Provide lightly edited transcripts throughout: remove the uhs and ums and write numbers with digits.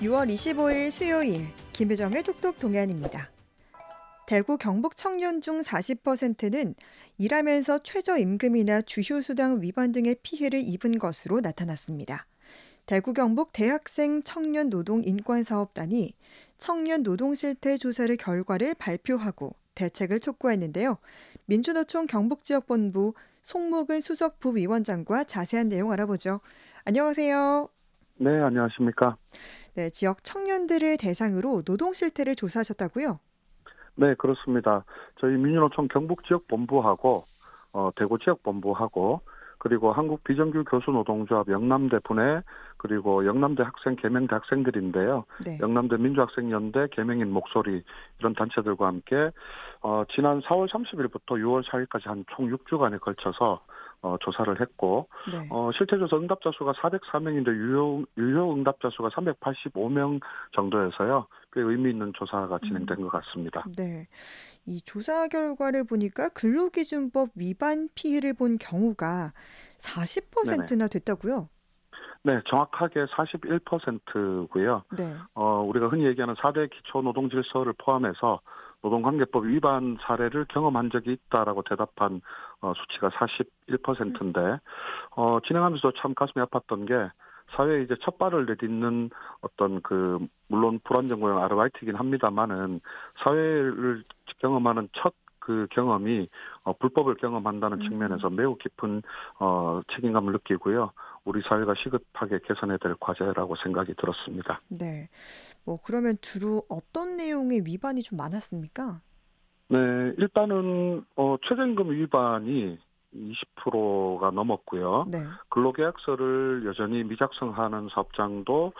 6월 25일 수요일 김혜정의 톡톡 동안입니다. 대구 경북 청년 중 40%는 일하면서 최저임금이나 주휴수당 위반 등의 피해를 입은 것으로 나타났습니다. 대구 경북 대학생 청년 노동 인권사업단이 청년 노동 실태 조사를 결과를 발표하고 대책을 촉구했는데요. 민주노총 경북지역본부 송목은 수석 부위원장과 자세한 내용 알아보죠. 안녕하세요. 네, 안녕하십니까. 네, 지역 청년들을 대상으로 노동 실태를 조사하셨다고요? 네, 그렇습니다. 저희 민주노총 경북지역본부하고 대구지역본부하고 그리고 한국비정규교수노동조합 영남대 분회 그리고 영남대 학생 개명대 학생들인데요. 네. 영남대 민주학생연대 개명인 목소리 이런 단체들과 함께 지난 4월 30일부터 6월 4일까지 한 총 6주간에 걸쳐서 조사를 했고 네. 실태조사 응답자 수가 404명인데 유효 응답자 수가 385명 정도여서요. 꽤 의미 있는 조사가 진행된 것 같습니다. 네. 이 조사 결과를 보니까 근로기준법 위반 피해를 본 경우가 네네. 40%나 됐다고요? 네, 정확하게 41%고요. 네. 우리가 흔히 얘기하는 4대 기초노동질서를 포함해서 노동관계법 위반 사례를 경험한 적이 있다라고 대답한 수치가 41%인데 진행하면서 참 가슴이 아팠던 게 사회에 이제 첫 발을 내딛는 어떤 물론 불안정고용 아르바이트이긴 합니다만은 사회를 경험하는 첫 그 경험이 불법을 경험한다는 측면에서 매우 깊은 책임감을 느끼고요. 우리 사회가 시급하게 개선해야 될 과제라고 생각이 들었습니다. 네. 그러면 주로 어떤 내용의 위반이 좀 많았습니까? 네, 일단은 최저임금 위반이 20%가 넘었고요. 네. 근로계약서를 여전히 미작성하는 사업장도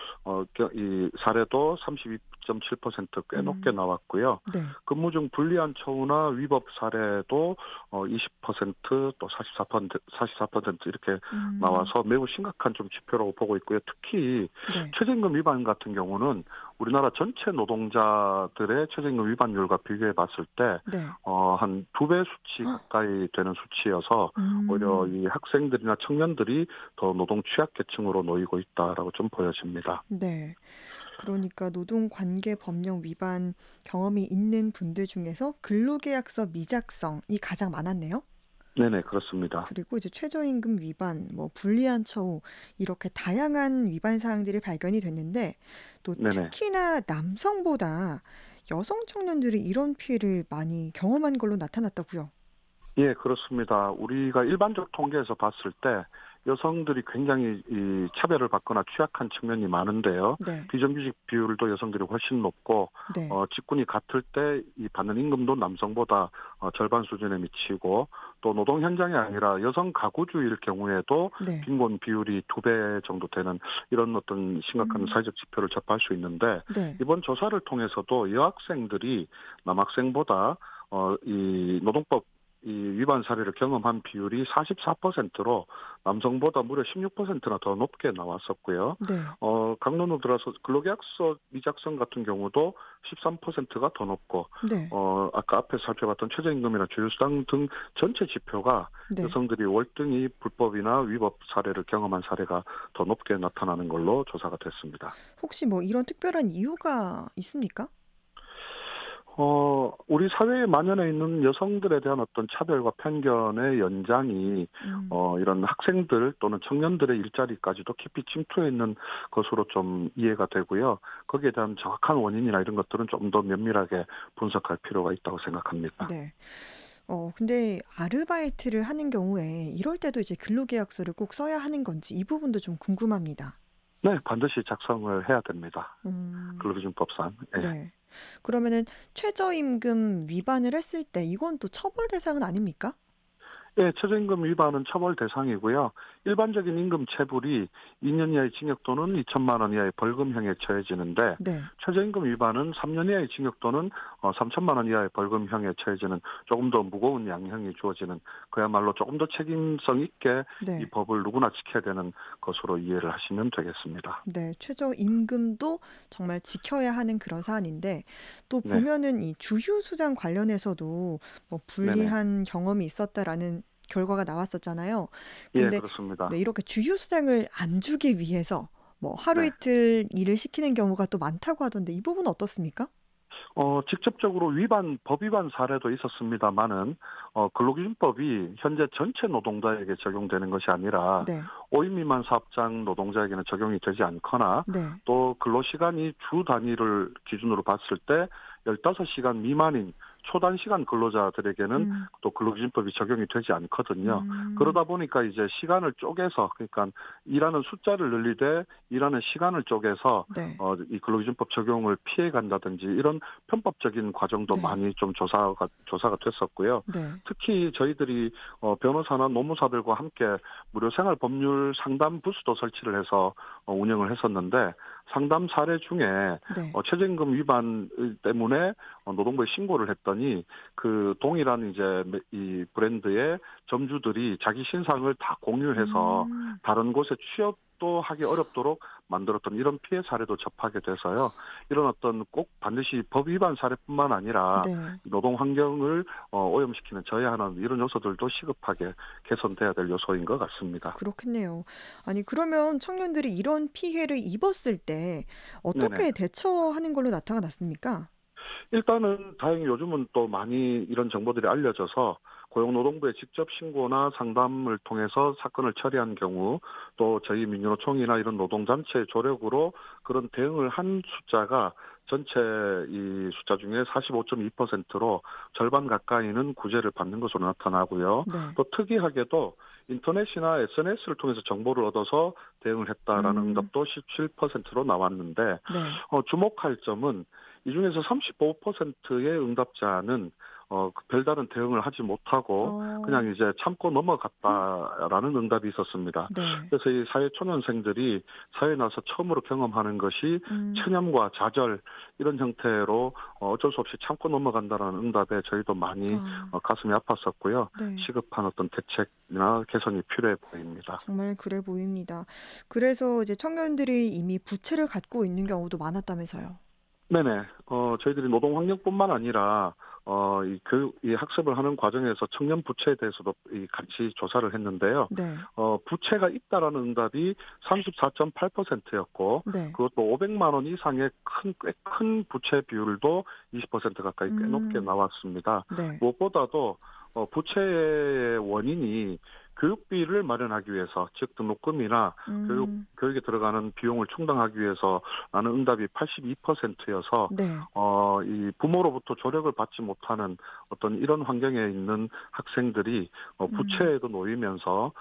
이 사례도 32.7% 꽤 높게 나왔고요. 네. 근무 중 불리한 처우나 위법 사례도 20%또 44% 이렇게 나와서 매우 심각한 좀 지표라고 보고 있고요. 특히 네. 최저임금 위반 같은 경우는 우리나라 전체 노동자들의 최저임금 위반율과 비교해 봤을 때 네. 한 2배 수치 가까이 되는 수치여서 오히려 이 학생들이나 청년들이 더 노동 취약계층으로 놓이고 있다라고 좀 보여집니다. 네. 그러니까 노동관계법령 위반 경험이 있는 분들 중에서 근로계약서 미작성이 가장 많았네요. 네네, 그렇습니다. 그리고 이제 최저임금 위반, 불리한 처우 이렇게 다양한 위반 사항들이 발견이 됐는데 또 네네. 특히나 남성보다 여성 청년들이 이런 피해를 많이 경험한 걸로 나타났다고요. 예, 그렇습니다. 우리가 일반적 통계에서 봤을 때 여성들이 굉장히 이 차별을 받거나 취약한 측면이 많은데요. 네. 비정규직 비율도 여성들이 훨씬 높고 네. 직군이 같을 때 이 받는 임금도 남성보다 절반 수준에 미치고 또 노동 현장이 아니라 여성 가구주일 경우에도 네. 빈곤 비율이 2배 정도 되는 이런 어떤 심각한 사회적 지표를 접할 수 있는데 네. 이번 조사를 통해서도 여학생들이 남학생보다 이 노동법 이 위반 사례를 경험한 비율이 44%로 남성보다 무려 16%나 더 높게 나왔었고요. 네. 강론으로 들어서 근로계약서 미작성 같은 경우도 13%가 더 높고, 네. 아까 앞에 살펴봤던 최저임금이나 주휴수당 등 전체 지표가 네. 여성들이 월등히 불법이나 위법 사례를 경험한 사례가 더 높게 나타나는 걸로 조사가 됐습니다. 혹시 이런 특별한 이유가 있습니까? 우리 사회에 만연해 있는 여성들에 대한 어떤 차별과 편견의 연장이 이런 학생들 또는 청년들의 일자리까지도 깊이 침투해 있는 것으로 좀 이해가 되고요. 거기에 대한 정확한 원인이나 이런 것들은 좀 더 면밀하게 분석할 필요가 있다고 생각합니다. 네. 근데 아르바이트를 하는 경우에 이럴 때도 이제 근로계약서를 꼭 써야 하는 건지 이 부분도 좀 궁금합니다. 네, 반드시 작성을 해야 됩니다. 음, 근로기준법상. 예. 네. 그러면은 최저임금 위반을 했을 때 이건 또 처벌 대상은 아닙니까? 예, 최저임금 위반은 처벌 대상이고요. 일반적인 임금 체불이 2년 이하의 징역 또는 2천만 원 이하의 벌금형에 처해지는데 네. 최저임금 위반은 3년 이하의 징역 또는 3천만 원 이하의 벌금형에 처해지는 조금 더 무거운 양형이 주어지는 그야말로 조금 더 책임성 있게 네. 이 법을 누구나 지켜야 되는 것으로 이해를 하시면 되겠습니다. 네, 최저임금도 정말 지켜야 하는 그런 사안인데 또 네, 보면은 이 주휴수당 관련해서도 네네. 불리한 경험이 있었다라는 결과가 나왔었잖아요. 예, 근데 그렇습니다. 네, 이렇게 주휴수당을 안 주기 위해서 뭐 하루 네. 이틀 일을 시키는 경우가 또 많다고 하던데 이 부분은 어떻습니까? 직접적으로 법 위반 사례도 있었습니다만은, 근로기준법이 현재 전체 노동자에게 적용되는 것이 아니라, 네. 5인 미만 사업장 노동자에게는 적용이 되지 않거나, 네. 또 근로시간이 주 단위를 기준으로 봤을 때 15시간 미만인 초단시간 근로자들에게는 음. 또 근로기준법이 적용이 되지 않거든요. 음. 그러다 보니까 이제 시간을 쪼개서, 그러니까 일하는 숫자를 늘리되 일하는 시간을 쪼개서 네. 이 근로기준법 적용을 피해 간다든지 이런 편법적인 과정도 네. 많이 좀 조사가 됐었고요. 네. 특히 저희들이 변호사나 노무사들과 함께 무료 생활 법률 상담 부스도 설치를 해서 운영을 했었는데, 상담 사례 중에 네. 최저임금 위반 때문에 노동부에 신고를 했더니, 그 동일한 이제 이 브랜드의 점주들이 자기 신상을 다 공유해서 음. 다른 곳에 취업도 하기 어렵도록 만들었던 이런 피해 사례도 접하게 돼서요. 이런 어떤 꼭 반드시 법 위반 사례뿐만 아니라 네. 노동 환경을 오염시키는 저해하는 이런 요소들도 시급하게 개선돼야 될 요소인 것 같습니다. 그렇겠네요. 아니 그러면 청년들이 이런 피해를 입었을 때 네네. 어떻게 대처하는 걸로 나타가 났습니까? 일단은 다행히 요즘은 또 많이 이런 정보들이 알려져서 고용노동부에 직접 신고나 상담을 통해서 사건을 처리한 경우, 또 저희 민주노총이나 이런 노동단체의 조력으로 그런 대응을 한 숫자가 전체 이 숫자 중에 45.2%로 절반 가까이는 구제를 받는 것으로 나타나고요. 네. 또 특이하게도 인터넷이나 SNS를 통해서 정보를 얻어서 대응을 했다라는 음. 응답도 17%로 나왔는데, 네. 주목할 점은 이 중에서 35%의 응답자는 별다른 대응을 하지 못하고 어. 그냥 이제 참고 넘어갔다라는 응답이 있었습니다. 네. 그래서 이 사회초년생들이 사회에 나서 처음으로 경험하는 것이 음. 체념과 좌절 이런 형태로 어쩔 수 없이 참고 넘어간다라는 응답에 저희도 많이 아. 가슴이 아팠었고요. 네. 시급한 어떤 대책이나 개선이 필요해 보입니다. 정말 그래 보입니다. 그래서 이제 청년들이 이미 부채를 갖고 있는 경우도 많았다면서요. 네네. 저희들이 노동 환경뿐만 아니라 이 학습을 하는 과정에서 청년 부채에 대해서도 같이 조사를 했는데요. 네. 부채가 있다라는 응답이 34.8%였고, 네. 그것도 500만 원 이상의 꽤 큰 부채 비율도 20% 가까이 꽤 높게 음. 나왔습니다. 네. 무엇보다도 부채의 원인이 교육비를 마련하기 위해서, 즉 등록금이나 음. 교육에 들어가는 비용을 충당하기 위해서라는 응답이 82%여서 네. 이 부모로부터 조력을 받지 못하는 어떤 이런 환경에 있는 학생들이 음. 부채에도 놓이면서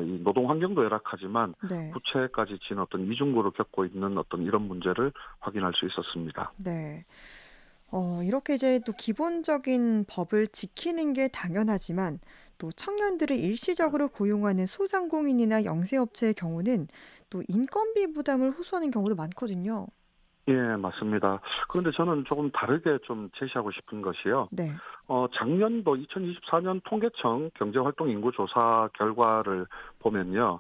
이 노동 환경도 열악하지만 네. 부채까지 진 어떤 이중고를 겪고 있는 어떤 이런 문제를 확인할 수 있었습니다. 네. 이렇게 이제 또 기본적인 법을 지키는 게 당연하지만 또 청년들을 일시적으로 고용하는 소상공인이나 영세업체의 경우는 또 인건비 부담을 호소하는 경우도 많거든요. 예, 맞습니다. 그런데 저는 조금 다르게 좀 제시하고 싶은 것이요. 네. 작년도 2024년 통계청 경제활동인구조사 결과를 보면요.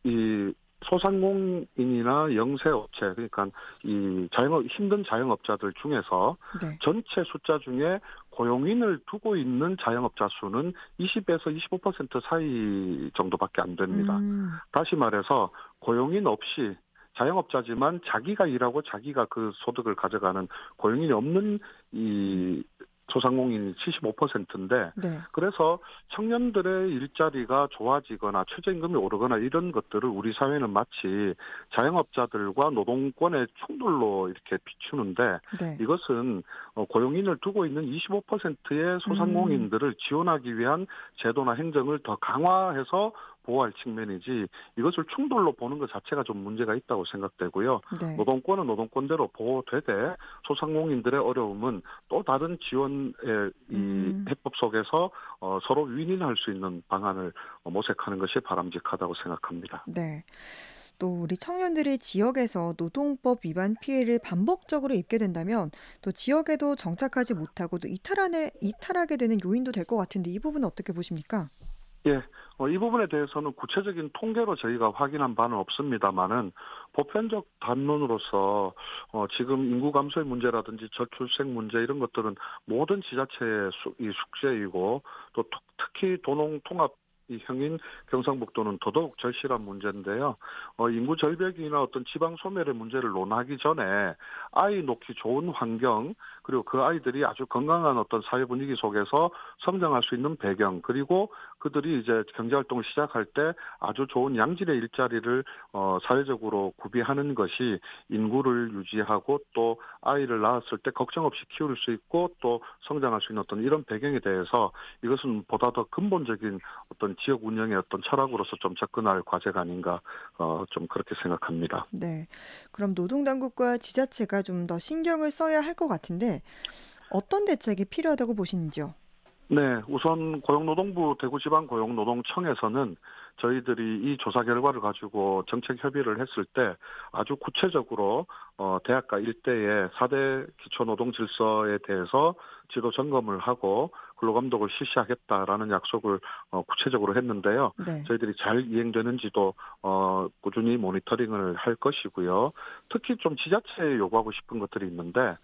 이 소상공인이나 영세업체, 그러니까 힘든 자영업자들 중에서 네. 전체 숫자 중에 고용인을 두고 있는 자영업자 수는 20에서 25% 사이 정도밖에 안 됩니다. 음. 다시 말해서 고용인 없이 자영업자지만 자기가 일하고 자기가 그 소득을 가져가는 고용인이 없는 이 소상공인이 75%인데, 네. 그래서 청년들의 일자리가 좋아지거나 최저임금이 오르거나 이런 것들을 우리 사회는 마치 자영업자들과 노동권의 충돌로 이렇게 비추는데, 네. 이것은 고용인을 두고 있는 25%의 음. 소상공인들을 지원하기 위한 제도나 행정을 더 강화해서 보호할 측면이지, 이것을 충돌로 보는 것 자체가 좀 문제가 있다고 생각되고요. 네. 노동권은 노동권대로 보호되되 소상공인들의 어려움은 또 다른 지원의 이 음. 해법 속에서 서로 윈윈할 수 있는 방안을 모색하는 것이 바람직하다고 생각합니다. 네. 또 우리 청년들이 지역에서 노동법 위반 피해를 반복적으로 입게 된다면 또 지역에도 정착하지 못하고 또 이탈하게 되는 요인도 될 것 같은데 이 부분은 어떻게 보십니까? 예, 이 부분에 대해서는 구체적인 통계로 저희가 확인한 바는 없습니다만은, 보편적 담론으로서 지금 인구 감소의 문제라든지 저출생 문제 이런 것들은 모든 지자체의 이 숙제이고, 또 특히 도농 통합 이 형인 경상북도는 더더욱 절실한 문제인데요. 인구 절벽이나 어떤 지방 소멸의 문제를 논하기 전에 아이 놓기 좋은 환경, 그리고 그 아이들이 아주 건강한 어떤 사회 분위기 속에서 성장할 수 있는 배경, 그리고 그들이 이제 경제활동을 시작할 때 아주 좋은 양질의 일자리를 사회적으로 구비하는 것이 인구를 유지하고 또 아이를 낳았을 때 걱정 없이 키울 수 있고 또 성장할 수 있는 어떤 이런 배경에 대해서 이것은 보다 더 근본적인 어떤 지역 운영의 어떤 철학으로서 좀 접근할 과제가 아닌가 좀 그렇게 생각합니다. 네. 그럼 노동당국과 지자체가 좀 더 신경을 써야 할 것 같은데 어떤 대책이 필요하다고 보시는지요? 네, 우선 고용노동부 대구지방고용노동청에서는 저희들이 이 조사 결과를 가지고 정책 협의를 했을 때 아주 구체적으로 대학가 일대의 4대 기초노동질서에 대해서 지도 점검을 하고 근로감독을 실시하겠다라는 약속을 구체적으로 했는데요. 네. 저희들이 잘 이행되는지도 꾸준히 모니터링을 할 것이고요. 특히 좀 지자체에 요구하고 싶은 것들이 있는데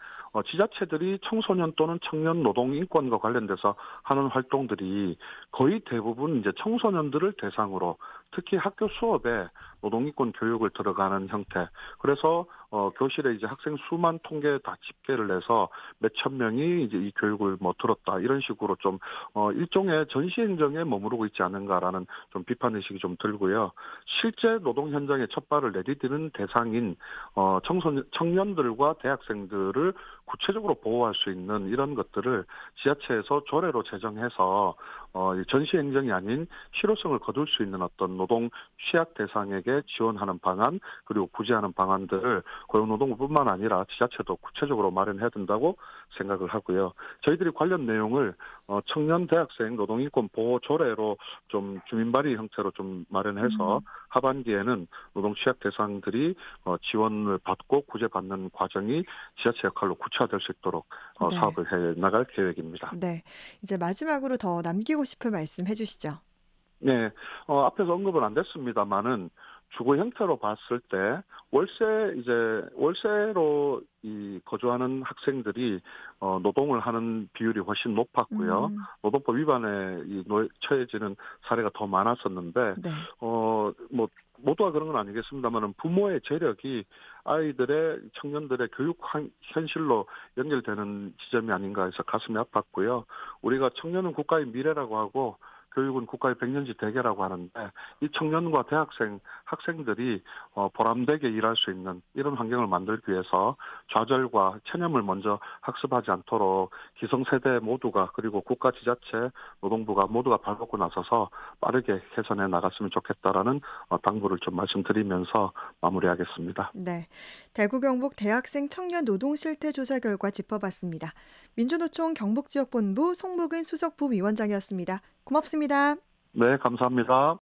지자체들이 청소년 또는 청년 노동 인권과 관련돼서 하는 활동들이 거의 대부분 이제 청소년들을 대상으로 특히 학교 수업에 노동인권 교육을 들어가는 형태. 그래서 교실에 이제 학생 수만 통계 다 집계를 해서 몇천 명이 이제 이 교육을 뭐 들었다 이런 식으로 좀 일종의 전시행정에 머무르고 있지 않은가라는 좀 비판 의식이 좀 들고요. 실제 노동 현장에 첫 발을 내디디는 대상인 청년들과 대학생들을 구체적으로 보호할 수 있는 이런 것들을 지자체에서 조례로 제정해서 전시행정이 아닌 실효성을 거둘 수 있는 어떤 노동 취약 대상에게 지원하는 방안 그리고 구제하는 방안들을 고용노동부뿐만 아니라 지자체도 구체적으로 마련해야 된다고 생각을 하고요. 저희들이 관련 내용을 청년 대학생 노동인권 보호 조례로 좀 주민 발의 형태로 좀 마련해서 하반기에는 노동 취약 대상들이 지원을 받고 구제받는 과정이 지자체 역할로 구체화될 수 있도록 네. 사업을 해 나갈 계획입니다. 네. 이제 마지막으로 더 남기고 싶은 말씀 해주시죠. 네, 앞에서 언급은 안 됐습니다만은 주거 형태로 봤을 때 월세로 이 거주하는 학생들이 노동을 하는 비율이 훨씬 높았고요. 음, 노동법 위반에 처해지는 사례가 더 많았었는데 네. 뭐 모두가 그런 건 아니겠습니다만은 부모의 재력이 아이들의 청년들의 교육 현실로 연결되는 지점이 아닌가 해서 가슴이 아팠고요. 우리가 청년은 국가의 미래라고 하고 교육은 국가의 백년지 대계라고 하는데 이 청년과 학생들이 보람되게 일할 수 있는 이런 환경을 만들기 위해서 좌절과 체념을 먼저 학습하지 않도록 기성세대 모두가 그리고 국가 지자체 노동부가 모두가 발벗고 나서서 빠르게 개선해 나갔으면 좋겠다라는 당부를 좀 말씀드리면서 마무리하겠습니다. 네. 대구 경북 대학생 청년 노동 실태 조사 결과 짚어봤습니다. 민주노총 경북지역본부 송묵은 수석부위원장이었습니다. 고맙습니다. 네, 감사합니다.